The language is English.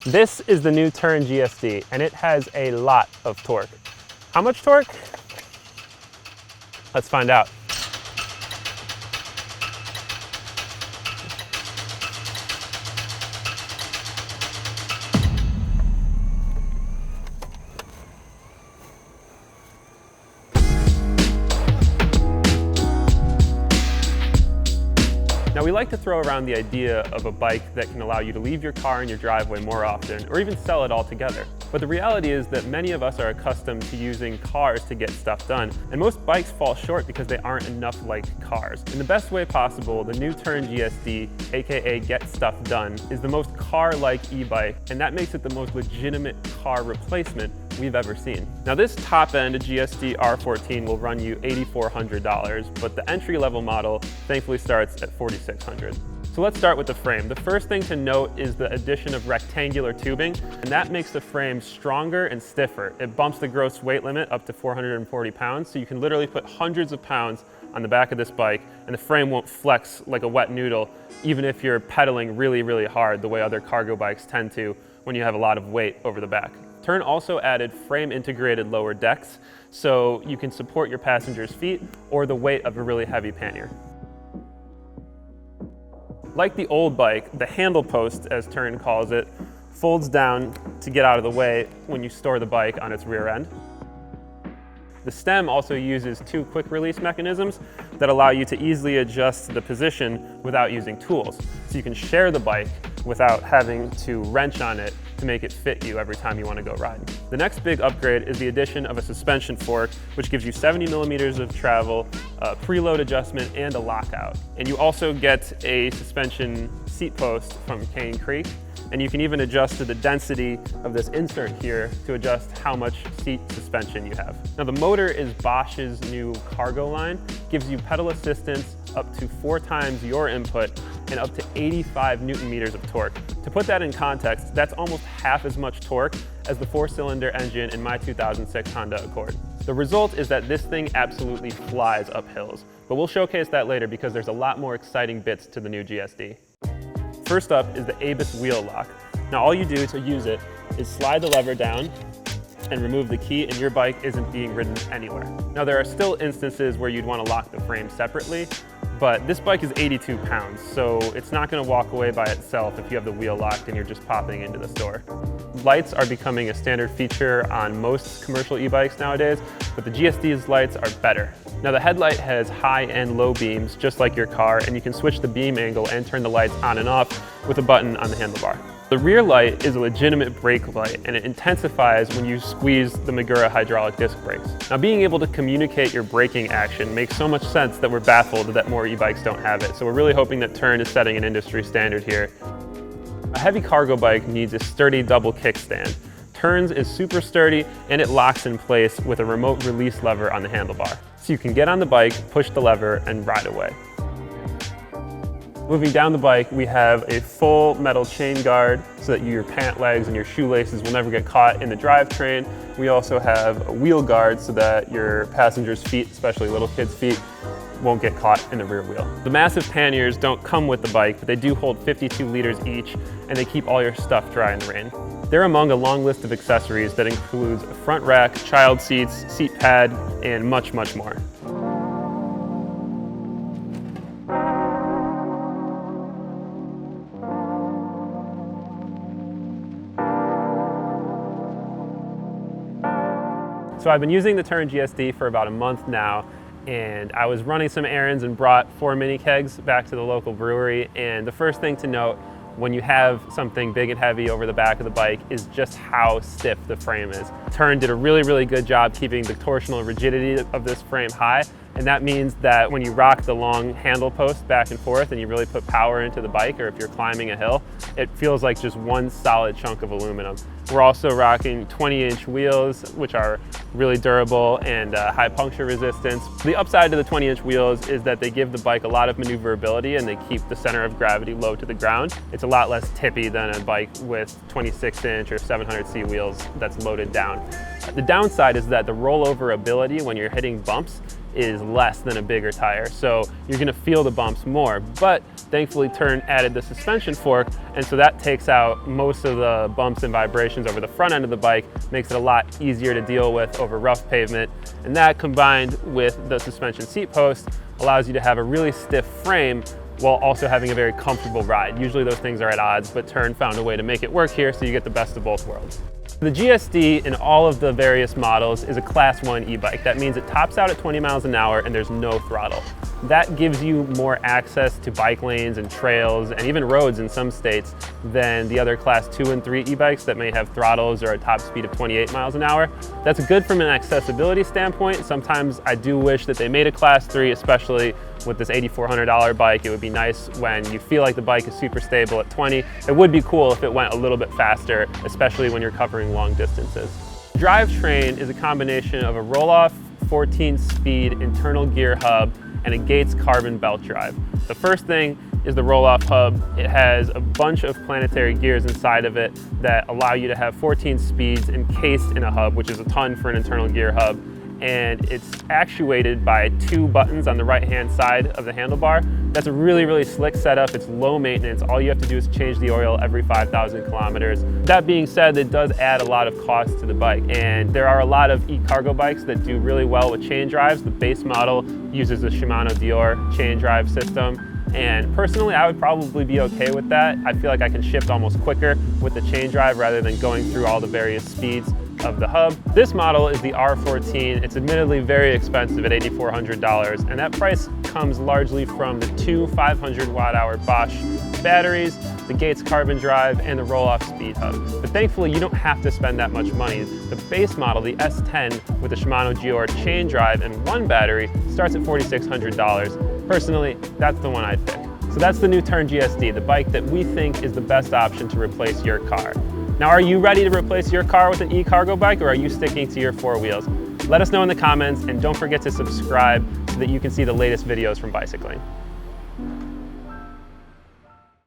This is the new Tern GSD, and it has a lot of torque. How much torque? Let's find out. Now, we like to throw around the idea of a bike that can allow you to leave your car in your driveway more often, or even sell it altogether. But the reality is that many of us are accustomed to using cars to get stuff done, and most bikes fall short because they aren't enough like cars. In the best way possible, the new Tern GSD, aka Get Stuff Done, is the most car-like e-bike, and that makes it the most legitimate car replacement we've ever seen. Now, this top-end GSD R14 will run you $8,400, but the entry-level model thankfully starts at $4,600. So let's start with the frame. The first thing to note is the addition of rectangular tubing, and that makes the frame stronger and stiffer. It bumps the gross weight limit up to 440 pounds, so you can literally put hundreds of pounds on the back of this bike, and the frame won't flex like a wet noodle, even if you're pedaling really, really hard the way other cargo bikes tend to when you have a lot of weight over the back. Tern also added frame-integrated lower decks, so you can support your passengers' feet or the weight of a really heavy pannier. Like the old bike, the handle post, as Tern calls it, folds down to get out of the way when you store the bike on its rear end. The stem also uses two quick release mechanisms that allow you to easily adjust the position without using tools. So you can share the bike without having to wrench on it to make it fit you every time you want to go riding. The next big upgrade is the addition of a suspension fork, which gives you 70 millimeters of travel, a preload adjustment, and a lockout. And you also get a suspension seat post from Cane Creek, and you can even adjust to the density of this insert here to adjust how much seat suspension you have. Now, the motor is Bosch's new cargo line, gives you pedal assistance up to 4 times your input and up to 85 Newton meters of torque. To put that in context, that's almost half as much torque as the 4-cylinder engine in my 2006 Honda Accord. The result is that this thing absolutely flies up hills, but we'll showcase that later because there's a lot more exciting bits to the new GSD. First up is the ABIS wheel lock. Now, all you do to use it is slide the lever down and remove the key, and your bike isn't being ridden anywhere. Now, there are still instances where you'd want to lock the frame separately, but this bike is 82 pounds, so it's not going to walk away by itself if you have the wheel locked and you're just popping into the store. Lights are becoming a standard feature on most commercial e-bikes nowadays, but the GSD's lights are better. Now, the headlight has high and low beams, just like your car, and you can switch the beam angle and turn the lights on and off with a button on the handlebar. The rear light is a legitimate brake light, and it intensifies when you squeeze the Magura hydraulic disc brakes. Now, being able to communicate your braking action makes so much sense that we're baffled that more e-bikes don't have it. So we're really hoping that Tern is setting an industry standard here. A heavy cargo bike needs a sturdy double kickstand. Tern's is super sturdy, and it locks in place with a remote release lever on the handlebar. So you can get on the bike, push the lever, and ride away. Moving down the bike, we have a full metal chain guard so that your pant legs and your shoelaces will never get caught in the drivetrain. We also have a wheel guard so that your passengers' feet, especially little kids' feet, won't get caught in the rear wheel. The massive panniers don't come with the bike, but they do hold 52 liters each, and they keep all your stuff dry in the rain. They're among a long list of accessories that includes a front rack, child seats, seat pad, and much, much more. So I've been using the Tern GSD for about a month now, and I was running some errands and brought 4 mini kegs back to the local brewery. And the first thing to note when you have something big and heavy over the back of the bike is just how stiff the frame is. Tern did a really, really good job keeping the torsional rigidity of this frame high, and that means that when you rock the long handle post back and forth and you really put power into the bike, or if you're climbing a hill, it feels like just one solid chunk of aluminum. We're also rocking 20-inch wheels, which are really durable and high puncture resistance. The upside to the 20-inch wheels is that they give the bike a lot of maneuverability and they keep the center of gravity low to the ground. It's a lot less tippy than a bike with 26-inch or 700C wheels that's loaded down. The downside is that the rollover ability when you're hitting bumps is less than a bigger tire, so you're gonna feel the bumps more. But thankfully Tern added the suspension fork, and so that takes out most of the bumps and vibrations over the front end of the bike, makes it a lot easier to deal with over rough pavement. And that, combined with the suspension seat post, allows you to have a really stiff frame while also having a very comfortable ride. Usually those things are at odds, but Tern found a way to make it work here, so you get the best of both worlds. The GSD in all of the various models is a Class 1 e-bike. That means it tops out at 20 miles an hour and there's no throttle. That gives you more access to bike lanes and trails and even roads in some states than the other Class 2 and 3 e-bikes that may have throttles or a top speed of 28 miles an hour. That's good from an accessibility standpoint. Sometimes I do wish that they made a Class 3, especially with this $8,400 bike. It would be nice when you feel like the bike is super stable at 20. It would be cool if it went a little bit faster, especially when you're covering long distances. Drivetrain is a combination of a roll-off 14-speed internal gear hub and a Gates carbon belt drive. The first thing is the roll-off hub. It has a bunch of planetary gears inside of it that allow you to have 14 speeds encased in a hub, which is a ton for an internal gear hub. And it's actuated by 2 buttons on the right-hand side of the handlebar. That's a really, really slick setup. It's low maintenance. All you have to do is change the oil every 5,000 kilometers. That being said, it does add a lot of cost to the bike. And there are a lot of e-cargo bikes that do really well with chain drives. The base model uses a Shimano Dior chain drive system. And personally, I would probably be okay with that. I feel like I can shift almost quicker with the chain drive rather than going through all the various speeds of the hub. This model is the R14. It's admittedly very expensive at $8,400, and that price comes largely from the 2 500 watt-hour Bosch batteries, the Gates carbon drive, and the roll-off speed hub. But thankfully, you don't have to spend that much money. The base model, the S10 with the Shimano Dior chain drive and 1 battery, starts at $4,600. Personally, that's the one I'd pick. So that's the new Tern GSD, the bike that we think is the best option to replace your car. Now, are you ready to replace your car with an e-cargo bike, or are you sticking to your 4 wheels? Let us know in the comments, and don't forget to subscribe so that you can see the latest videos from bicycling.